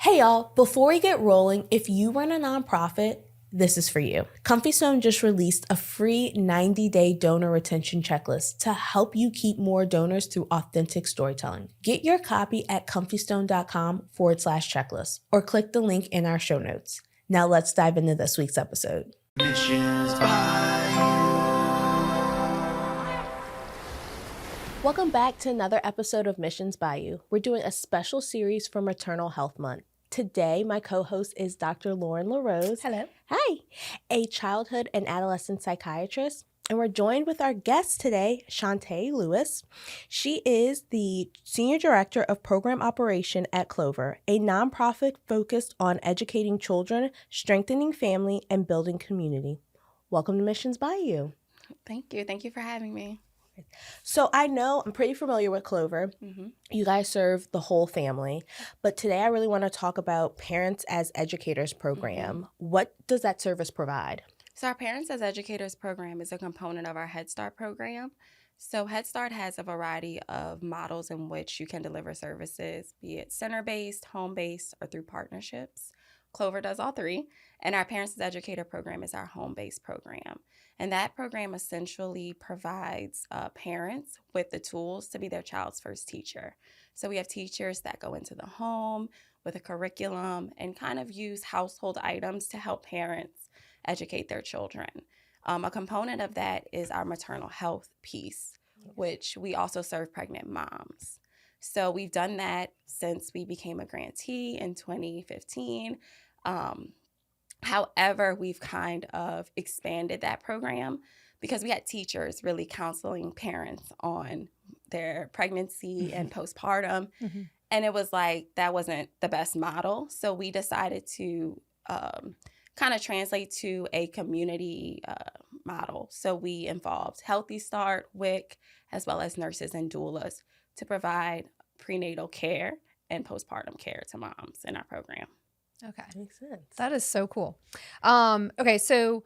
Hey y'all, before we get rolling, if you run a nonprofit, this is for you. Comfy Stone just released a free 90-day donor retention checklist to help you keep more donors through authentic storytelling. Get your copy at comfystone.com/checklist or click the link in our show notes. Now let's dive into this week's episode. Missions by You. Welcome back to another episode of Missions by You. We're doing a special series for Maternal Health Month. Today, my co-host is Dr. Lauren LaRose. Hello. Hi. A childhood and adolescent psychiatrist. And we're joined with our guest today, Chante Lewis. She is the Senior Director of Program Operation at Clover, a nonprofit focused on educating children, strengthening family, and building community. Welcome to Missions by You. Thank you. Thank you for having me. So I'm pretty familiar with Clover. Mm-hmm. You guys serve the whole family. But today I really want to talk about Parents as Educators program. Mm-hmm. What does that service provide? So our Parents as Educators program is a component of our Head Start program. So Head Start has a variety of models in which you can deliver services, be it center-based, home-based, or through partnerships. Clover does all three, and our Parents as Educator program is our home-based program. And that program essentially provides parents with the tools to be their child's first teacher. So we have teachers that go into the home with a curriculum and kind of use household items to help parents educate their children. A component of that is our maternal health piece, which we also serve pregnant moms. So we've done that since we became a grantee in 2015. However, we've kind of expanded that program because we had teachers really counseling parents on their pregnancy and postpartum. Mm-hmm. And it was like that wasn't the best model. So we decided to kind of translate to a community model. So we involved Healthy Start, WIC, as well as nurses and doulas to provide prenatal care and postpartum care to moms in our program. Okay. Makes sense. That is so cool. Okay, so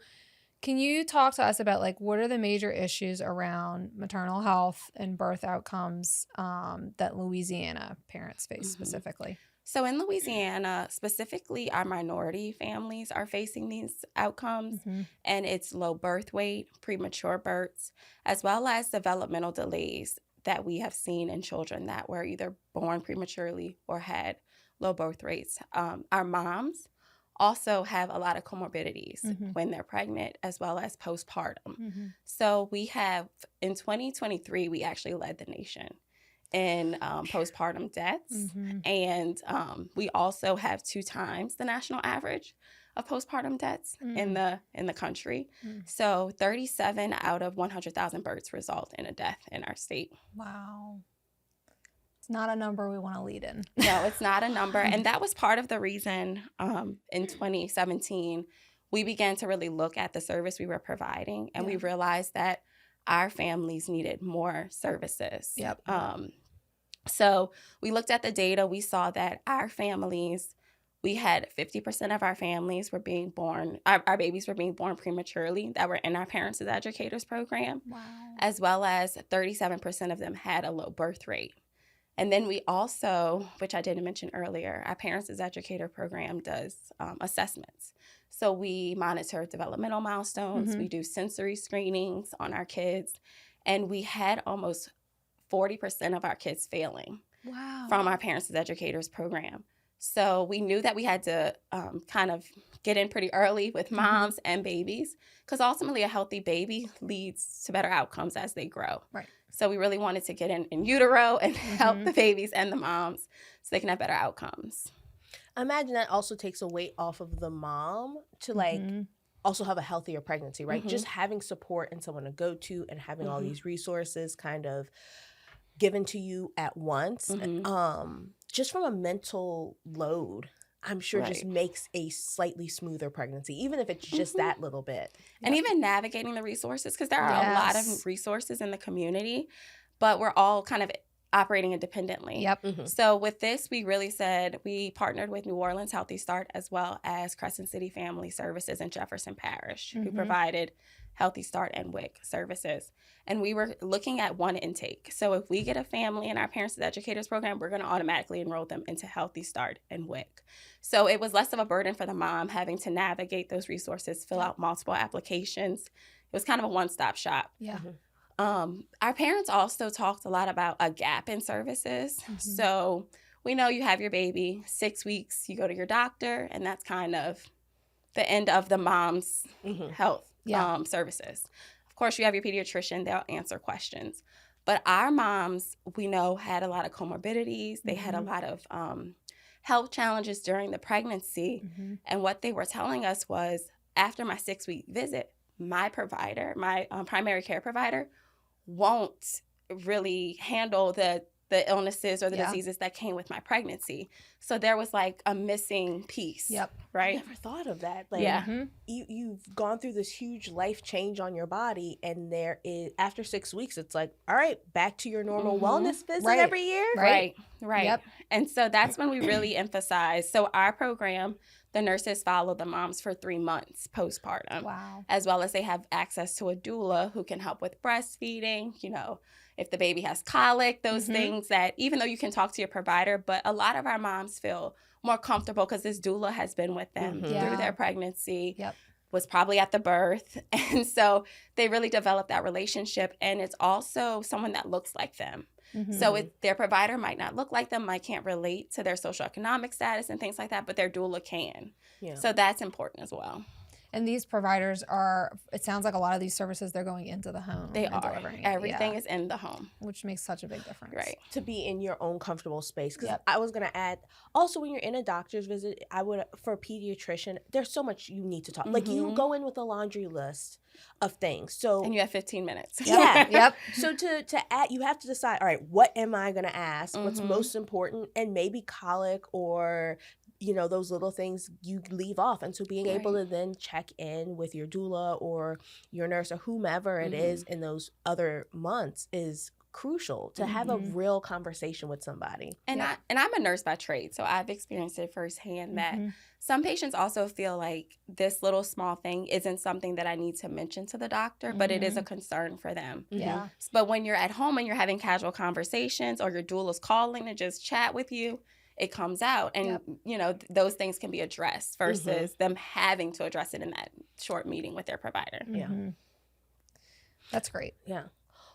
can you talk to us about what are the major issues around maternal health and birth outcomes that Louisiana parents face specifically? So in Louisiana, specifically our minority families are facing these outcomes, and it's low birth weight, premature births, as well as developmental delays that we have seen in children that were either born prematurely or had low birth rates. Our moms also have a lot of comorbidities when they're pregnant, as well as postpartum. So we have, in 2023, we actually led the nation in postpartum deaths. And we also have 2 times the national average of postpartum deaths in the country. So 37 out of 100,000 births result in a death in our state. Wow. It's not a number we want to lead in. No, it's not a number. And that was part of the reason in 2017, we began to really look at the service we were providing. And we realized that our families needed more services. Yep. So we looked at the data. We saw that our families, we had 50% of our families were being born, our babies were being born prematurely that were in our Parents as Educators program. Wow. As well as 37% of them had a low birth rate. And then we also, which I didn't mention earlier, our Parents as Educator program does assessments. So we monitor developmental milestones. We do sensory screenings on our kids. And we had almost 40% of our kids failing from our Parents as Educators program. So we knew that we had to kind of get in pretty early with moms and babies, because ultimately a healthy baby leads to better outcomes as they grow. Right. So we really wanted to get in utero and help the babies and the moms so they can have better outcomes. I imagine that also takes a weight off of the mom to also have a healthier pregnancy, right? Just having support and someone to go to and having all these resources kind of given to you at once. Just from a mental load, I'm sure just makes a slightly smoother pregnancy, even if it's just that little bit. And even navigating the resources, because there are a lot of resources in the community, but we're all kind of operating independently. So with this, we really said we partnered with New Orleans Healthy Start as well as Crescent City Family Services in Jefferson Parish, who provided Healthy Start, and WIC services. And we were looking at one intake. So if we get a family in our Parents as Educators program, we're going to automatically enroll them into Healthy Start and WIC. So it was less of a burden for the mom having to navigate those resources, fill out multiple applications. It was kind of a one-stop shop. Yeah. Our parents also talked a lot about a gap in services. So we know you have your baby, 6 weeks, you go to your doctor, and that's kind of the end of the mom's health services. Of course, you have your pediatrician, they'll answer questions. But our moms, we know, had a lot of comorbidities. They had a lot of health challenges during the pregnancy. And what they were telling us was, after my 6-week visit, my provider, my primary care provider, won't really handle the illnesses or the diseases that came with my pregnancy. So there was like a missing piece. Right? I never thought of that. Like, you've gone through this huge life change on your body, and there is, after 6 weeks, it's like, all right, back to your normal wellness visit every year. Right. Yep. And so that's when we really emphasize. So our program, the nurses follow the moms for 3 months postpartum. Wow. As well as they have access to a doula who can help with breastfeeding, you know, if the baby has colic, those things that, even though you can talk to your provider, but a lot of our moms feel more comfortable because this doula has been with them through their pregnancy, was probably at the birth. And so they really develop that relationship. And it's also someone that looks like them. So their provider might not look like them, can't relate to their socioeconomic status and things like that, but their doula can. So that's important as well. And these providers are, it sounds like a lot of these services, they're going into the home. They are. Everything is in the home. Which makes such a big difference. Right. To be in your own comfortable space. Because I was going to add, also when you're in a doctor's visit, I would, for a pediatrician, there's so much you need to talk. Like, you go in with a laundry list of things. So, and you have 15 minutes. So to add, you have to decide, all right, what am I going to ask? What's most important? And maybe colic or, you know, those little things you leave off. And so being able to then check in with your doula or your nurse or whomever it is in those other months is crucial to have a real conversation with somebody. And I'm a nurse by trade, so I've experienced it firsthand that some patients also feel like this little small thing isn't something that I need to mention to the doctor, but it is a concern for them. But when you're at home and you're having casual conversations or your doula's calling to just chat with you, it comes out. And, you know, those things can be addressed versus them having to address it in that short meeting with their provider. That's great.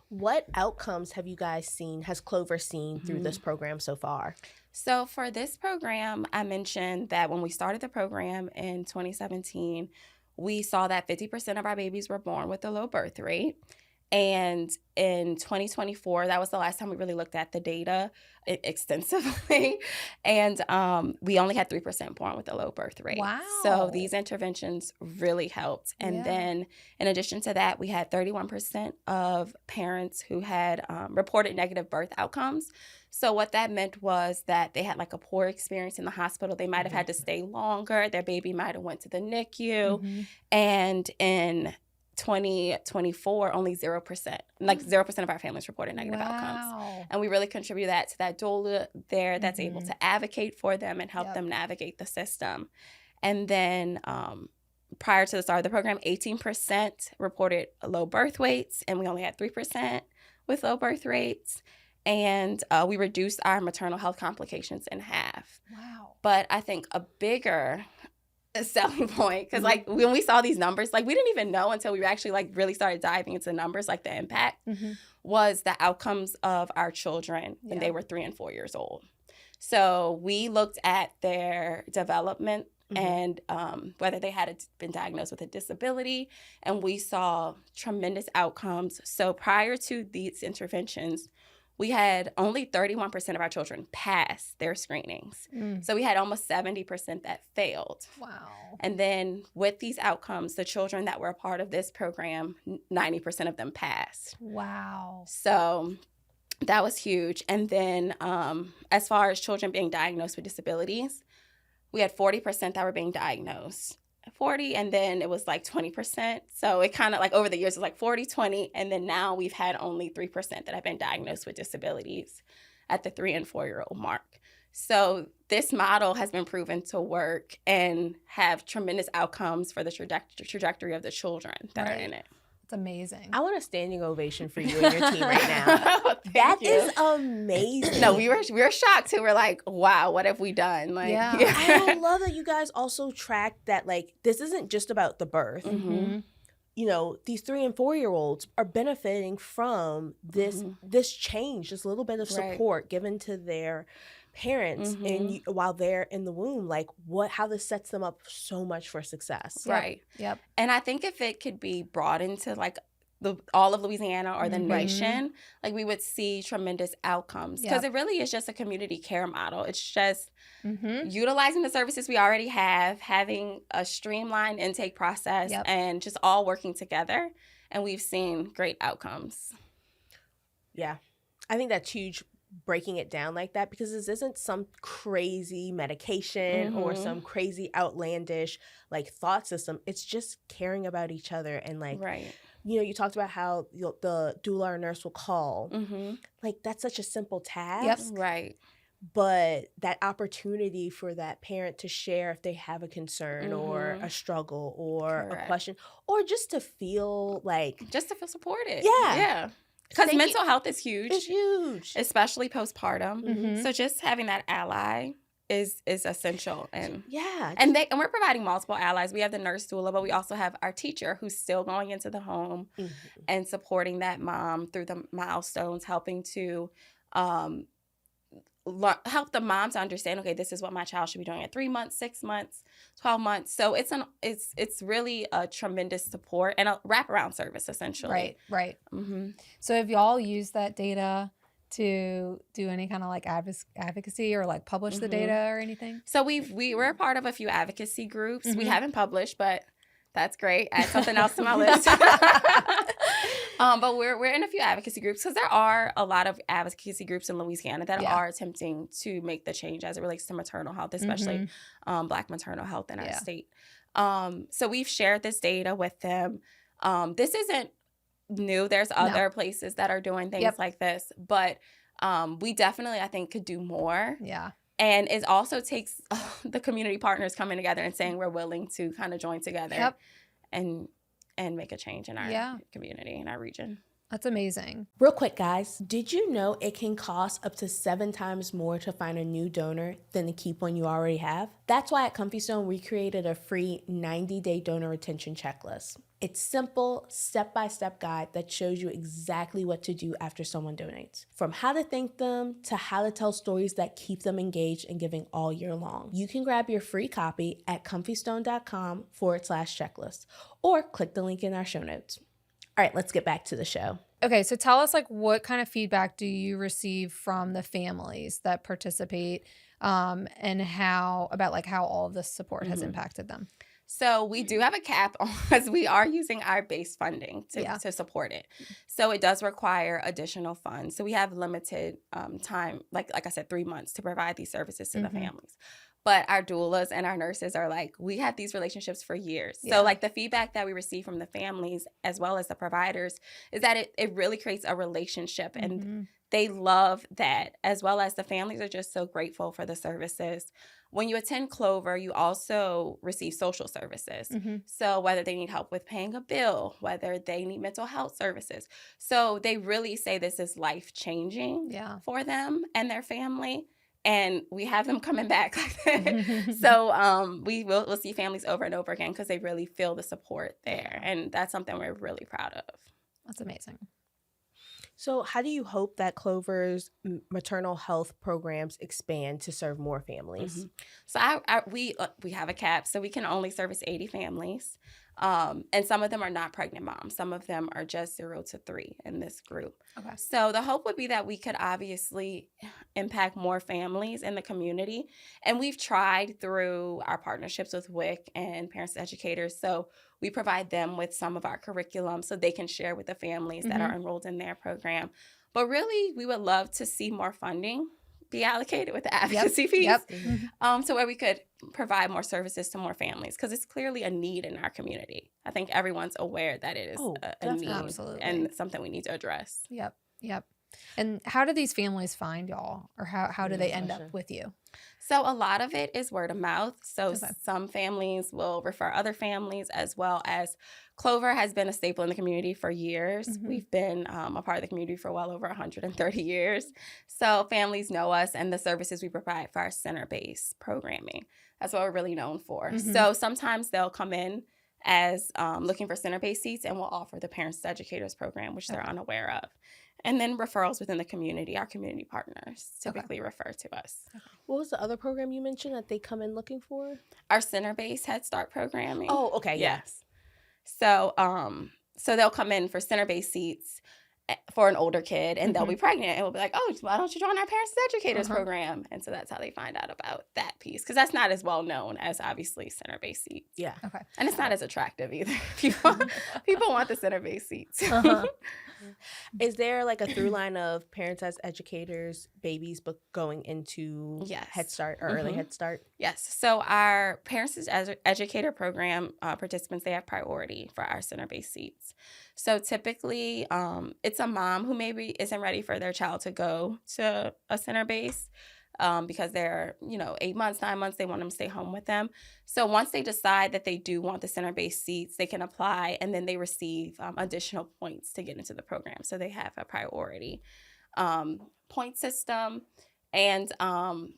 What outcomes have you guys seen, has Clover seen through this program so far? So for this program, I mentioned that when we started the program in 2017, we saw that 50% of our babies were born with a low birth rate. And in 2024, that was the last time we really looked at the data extensively. And we only had 3% born with a low birth rate. Wow. So these interventions really helped. And then in addition to that, we had 31% of parents who had reported negative birth outcomes. So what that meant was that they had like a poor experience in the hospital. They might have had to stay longer. Their baby might have went to the NICU. And in 2024, only 0%, like 0% of our families reported negative outcomes. And we really contribute that to that doula there that's able to advocate for them and help them navigate the system. And then prior to the start of the program, 18% reported low birth weights, and we only had 3% with low birth rates. And we reduced our maternal health complications in half. Wow. But I think a bigger selling point, because like when we saw these numbers, like we didn't even know until we actually like really started diving into the numbers, like the impact was the outcomes of our children when they were 3 and 4 years old. So we looked at their development and whether they had been diagnosed with a disability, and we saw tremendous outcomes. So prior to these interventions, we had only 31% of our children pass their screenings. So we had almost 70% that failed. Wow. And then with these outcomes, the children that were a part of this program, 90% of them passed. Wow. So that was huge. And then as far as children being diagnosed with disabilities, we had 40% that were being diagnosed. 40, and then it was like 20%. So it kind of like over the years, it was like 40, 20, and then now we've had only 3% that have been diagnosed with disabilities at the 3 and 4 year old mark. So this model has been proven to work and have tremendous outcomes for the trajectory of the children that are in it. It's amazing. I want a standing ovation for you and your team right now. That is amazing. No, we were shocked too. We're like, wow, what have we done? Like, Yeah. I love that you guys also track that, like, this isn't just about the birth. Mm-hmm. You know, these 3 and 4-year-olds are benefiting from this change, this little bit of support given to their parents and while they're in the womb, like how this sets them up so much for success. Right. Yep. And I think if it could be broadened to like all of Louisiana or the nation, like we would see tremendous outcomes because it really is just a community care model. It's just utilizing the services we already have, having a streamlined intake process and just all working together. And we've seen great outcomes. Yeah. I think that's huge, breaking it down like that, because this isn't some crazy medication or some crazy outlandish like thought system. It's just caring about each other and like, you know, you talked about how the doula or nurse will call. Like that's such a simple task. Right. But that opportunity for that parent to share if they have a concern or a struggle or a question, or just to feel like... Just to feel supported. Yeah. Because mental health is huge. It's huge. Especially postpartum. So just having that ally is essential. And and we're providing multiple allies. We have the nurse doula, but we also have our teacher who's still going into the home and supporting that mom through the milestones, helping to help the mom to understand, okay, this is what my child should be doing at 3 months, 6 months, 12 months. So it's really a tremendous support and a wraparound service, essentially. Right. So have y'all used that data to do any kind of like advocacy or like publish the data or anything? So we're a part of a few advocacy groups. We haven't published, but that's great. Add something else to my list. But we're in a few advocacy groups because there are a lot of advocacy groups in Louisiana that are attempting to make the change as it relates to maternal health, especially Black maternal health in our state. So we've shared this data with them. This isn't new. There's other places that are doing things like this, but we definitely, I think, could do more. Yeah. And it also takes the community partners coming together and saying we're willing to kind of join together and make a change in our community, in our region. That's amazing. Real quick, guys, did you know it can cost up to 7 times more to find a new donor than to keep one you already have? That's why at Comfy Stone, we created a free 90-day donor retention checklist. It's simple, step-by-step guide that shows you exactly what to do after someone donates. From how to thank them to how to tell stories that keep them engaged and giving all year long. You can grab your free copy at comfystone.com/checklist or click the link in our show notes. All right, let's get back to the show. Okay, so tell us like what kind of feedback do you receive from the families that participate and how all of this support has impacted them? So we do have a cap as we are using our base funding to support it. So it does require additional funds. So we have limited time, like I said, 3 months to provide these services to the families. But our doulas and our nurses are like, we had these relationships for years. So like the feedback that we receive from the families as well as the providers is that it really creates a relationship and they love that, as well as the families are just so grateful for the services. When you attend Clover, you also receive social services. So whether they need help with paying a bill, whether they need mental health services. So they really say this is life-changing for them and their family. And we have them coming back. So we'll see families over and over again because they really feel the support there. And that's something we're really proud of. That's amazing. So how do you hope that Clover's maternal health programs expand to serve more families? So we have a cap, so we can only service 80 families. And some of them are not pregnant moms. Some of them are just 0 to 3 in this group. Okay. So the hope would be that we could obviously impact more families in the community. And we've tried through our partnerships with WIC and Parents Educators. So we provide them with some of our curriculum so they can share with the families that are enrolled in their program. But really, we would love to see more funding be allocated with the advocacy fees. So where we could provide more services to more families, because it's clearly a need in our community. I think everyone's aware that it is a need and something we need to address. Yep. And how do these families find y'all, or how do they end up with you? So a lot of it is word of mouth. So Okay. some families will refer other families, as well as Clover has been a staple in the community for years. Mhm. We've been a part of the community for well over 130 years. So families know us and the services we provide for our center-based programming. That's what we're really known for. Mhm. So sometimes they'll come in as looking for center-based seats, and we'll offer the Parents to Educators program, which they're unaware of. And then referrals within the community. Our community partners typically refer to us. What was the other program you mentioned that they come in looking for? Our center-based Head Start programming. Oh, okay, yes. So, so they'll come in for center-based seats for an older kid, and they'll be pregnant, and we'll be like, "Oh, why don't you join our Parents to Educators program?" And so that's how they find out about that piece, because that's not as well known as obviously center-based seats. Yeah. Okay. And it's not as attractive either. People want the center-based seats. Is there like a through line of parents as educators, babies, but going into Head Start or early Head Start? Yes. So our Parents as Educator program participants, they have priority for our center-based seats. So typically, it's a mom who maybe isn't ready for their child to go to a center-based because they're, 8 months, 9 months, they want them to stay home with them. So once they decide that they do want the center-based seats, they can apply, and then they receive additional points to get into the program. So they have a priority point system. And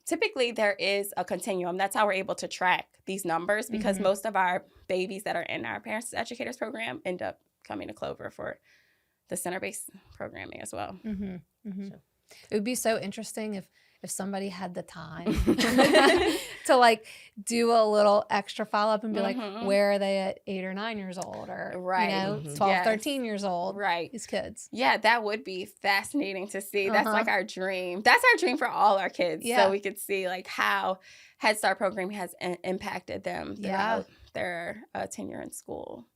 typically there is a continuum. That's how we're able to track these numbers, because most of our babies that are in our Parents as Educators program end up coming to Clover for the center-based programming as well. So. It would be so interesting if somebody had the time to like do a little extra follow-up and be like, where are they at 8 or 9 years old, or 12, 13 years old, these kids. Yeah, that would be fascinating to see. That's like our dream. That's our dream for all our kids. So we could see like how Head Start program has impacted them throughout their tenure in school.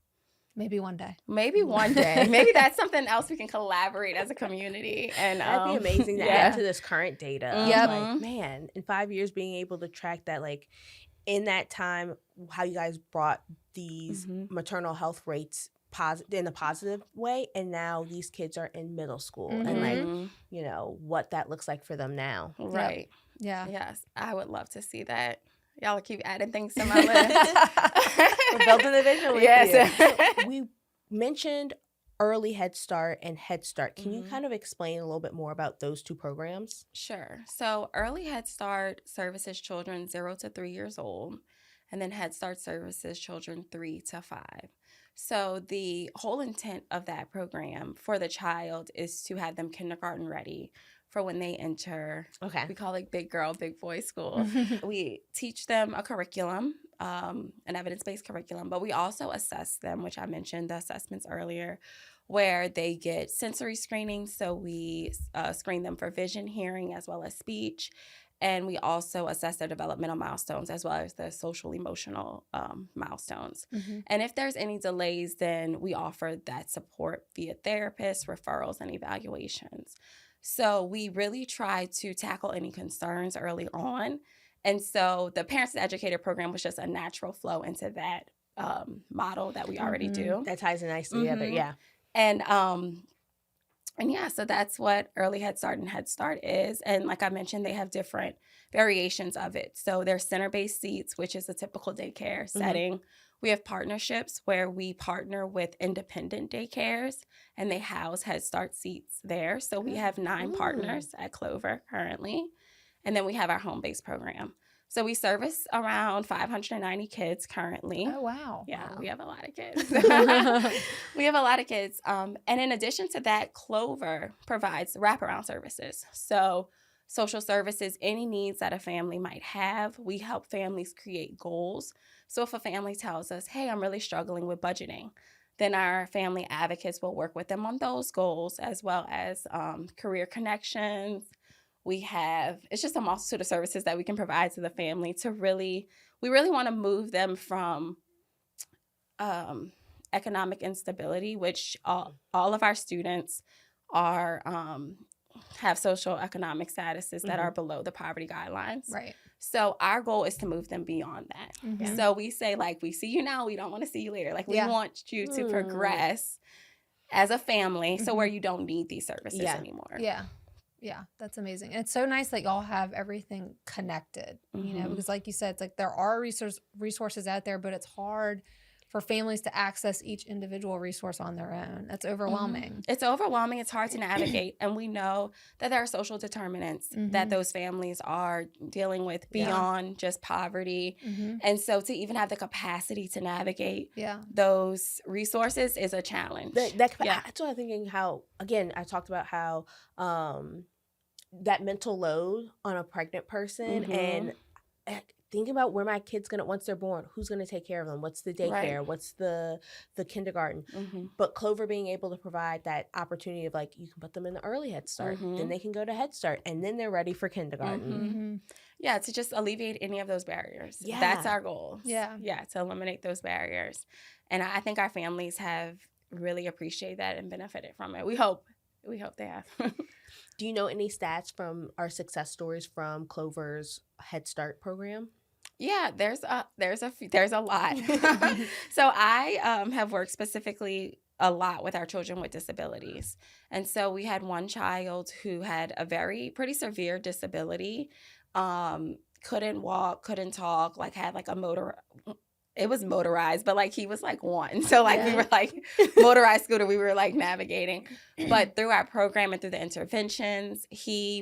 Maybe one day. Maybe one day. Maybe that's something else we can collaborate as a community. And that'd be amazing to add to this current data. Yep. Like, man, in 5 years, being able to track that, like in that time, how you guys brought these maternal health rates in a positive way, and now these kids are in middle school, and like what that looks like for them now. Right. Yep. Yeah. Yes, I would love to see that. Y'all keep adding things to my list. We're building the vision with yes. you. So we mentioned early Head Start and Head Start. Can you kind of explain a little bit more about those two programs? Sure. So early Head Start services children 0 to 3 years old, and then Head Start services children 3 to 5. So the whole intent of that program for the child is to have them kindergarten ready for when they enter, we call it big girl, big boy school. We teach them a curriculum, an evidence-based curriculum, but we also assess them, which I mentioned the assessments earlier, where they get sensory screening. So we screen them for vision, hearing, as well as speech. And we also assess their developmental milestones as well as their social emotional milestones. And if there's any delays, then we offer that support via therapists, referrals, and evaluations. So we really try to tackle any concerns early on. And so the Parents as Educator program was just a natural flow into that model that we already do. That ties it nicely together, yeah. And yeah, so that's what early Head Start and Head Start is. And like I mentioned, they have different variations of it. So there's center-based seats, which is a typical daycare setting. We have partnerships where we partner with independent daycares, and they house Head Start seats there. So we have 9 partners at Clover currently. And then we have our home-based program. So we service around 590 kids currently. Oh, wow. Yeah, wow. We have a lot of kids. We have a lot of kids. And in addition to that, Clover provides wraparound services. So social services, any needs that a family might have, we help families create goals. So if a family tells us, hey, I'm really struggling with budgeting, then our family advocates will work with them on those goals, as well as career connections. It's just a multitude of services that we can provide to the family we really want to move them from economic instability, which all of our students are have social economic statuses that are below the poverty guidelines. Right. So our goal is to move them beyond that. So we say, like, we see you now, we don't want to see you later. Like, we want you to progress as a family, so where you don't need these services anymore. Yeah. Yeah, that's amazing. And it's so nice that y'all have everything connected, you know, because like you said, it's like there are resources out there, but it's hard for families to access each individual resource on their own. That's overwhelming. It's overwhelming. It's hard to navigate. And we know that there are social determinants that those families are dealing with beyond just poverty. And so to even have the capacity to navigate those resources is a challenge. That's what I'm thinking how, again, I talked about how that mental load on a pregnant person and think about where my kid's gonna, once they're born, who's gonna take care of them? What's the daycare? What's the kindergarten? But Clover being able to provide that opportunity of like, you can put them in the early Head Start, then they can go to Head Start, and then they're ready for kindergarten. Yeah, to just alleviate any of those barriers. That's our goal. Yeah, to eliminate those barriers. And I think our families have really appreciated that and benefited from it. We hope they have. Do you know any stats from our success stories from Clover's Head Start program? Yeah, there's a lot. So I have worked specifically a lot with our children with disabilities. And so we had one child who had a pretty severe disability, couldn't walk, couldn't talk, like had like it was motorized, but like he was like one. So like we were like motorized scooter, we were like navigating. But through our program and through the interventions,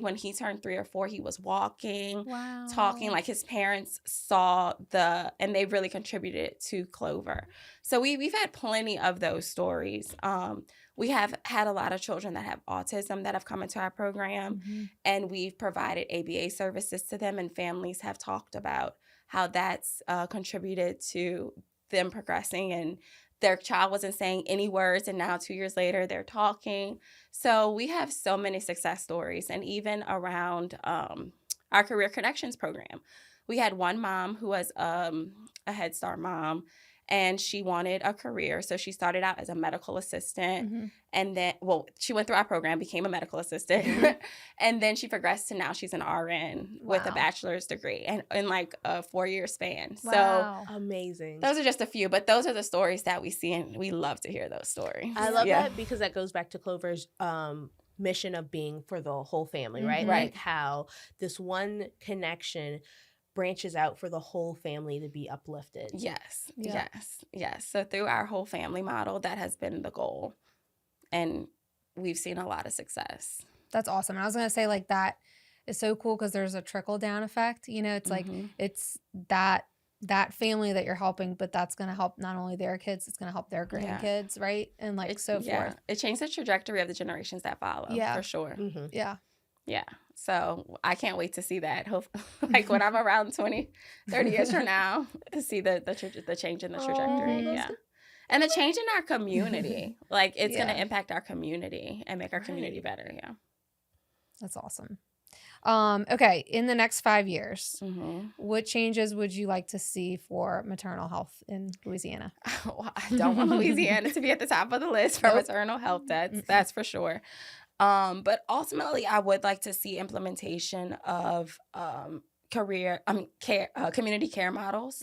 when he turned 3 or 4, he was walking, talking, like his parents saw and they really contributed to Clover. So we've had plenty of those stories. We have had a lot of children that have autism that have come into our program, and we've provided ABA services to them, and families have talked about how that's contributed to them progressing, and their child wasn't saying any words, and now 2 years later they're talking. So we have so many success stories. And even around our Career Connections program, we had one mom who was a Head Start mom, and she wanted a career. So she started out as a medical assistant, and then, she went through our program, became a medical assistant, and then she progressed to now she's an RN with a bachelor's degree, and in like a 4-year span. Wow. So amazing. Those are just a few, but those are the stories that we see, and we love to hear those stories. I love that, because that goes back to Clover's mission of being for the whole family, right? Like how this one connection branches out for the whole family to be uplifted. Yes. So through our whole family model, that has been the goal. And we've seen a lot of success. That's awesome. And I was going to say, like, that is so cool because there's a trickle-down effect. You know, it's like it's that family that you're helping, but that's going to help not only their kids, it's going to help their grandkids, right? And, like, so forth. It changed the trajectory of the generations that follow, for sure. Yeah. So I can't wait to see that. Like when I'm around 20, 30 years from now, to see the change in the trajectory. And the change in our community. Like it's going to impact our community and make our community better. Yeah. That's awesome. Okay. In the next 5 years, what changes would you like to see for maternal health in Louisiana? Well, I don't want Louisiana to be at the top of the list for maternal health. That's for sure. But ultimately, I would like to see implementation of community care models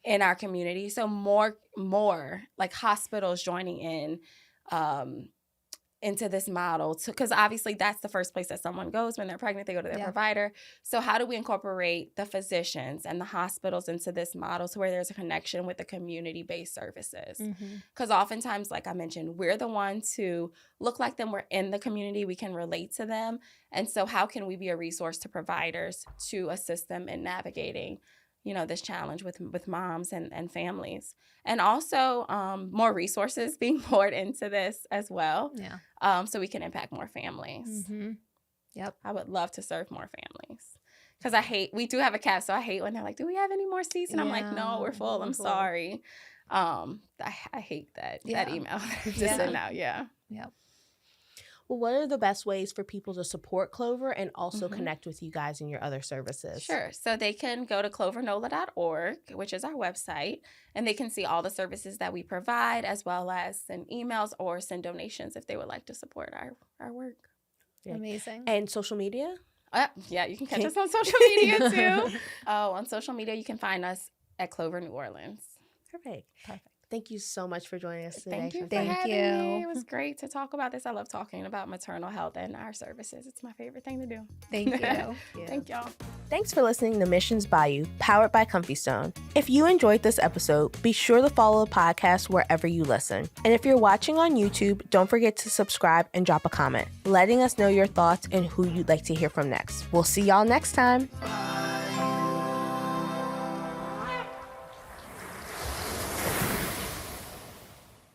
in our community. So more like hospitals joining in into this model, because obviously that's the first place that someone goes when they're pregnant. They go to their provider. So how do we incorporate the physicians and the hospitals into this model to where there's a connection with the community-based services? Because oftentimes, like I mentioned, we're the ones who look like them. We're in the community. We can relate to them. And so how can we be a resource to providers to assist them in navigating this challenge with moms and families, and also more resources being poured into this as well. So we can impact more families. Yep. I would love to serve more families, because we do have a cap, so I hate when they're like, do we have any more seats? And I'm like, no, we're full. I'm sorry. I hate that email just sent out. Yep. Well, what are the best ways for people to support Clover and also connect with you guys and your other services? Sure. So they can go to clovernola.org, which is our website, and they can see all the services that we provide, as well as send emails or send donations if they would like to support our work. Amazing. And social media? Yeah, you can catch us on social media too. On social media, you can find us at Clover New Orleans. Perfect. Thank you so much for joining us today. Thank you for Thank having you. me. It was great to talk about this. I love talking about maternal health and our services. It's my favorite thing to do. Thank you. Yeah. Thank y'all. Thanks for listening to Missions Bayou, powered by Comfy Stone. If you enjoyed this episode, be sure to follow the podcast wherever you listen. And if you're watching on YouTube, don't forget to subscribe and drop a comment, letting us know your thoughts and who you'd like to hear from next. We'll see y'all next time.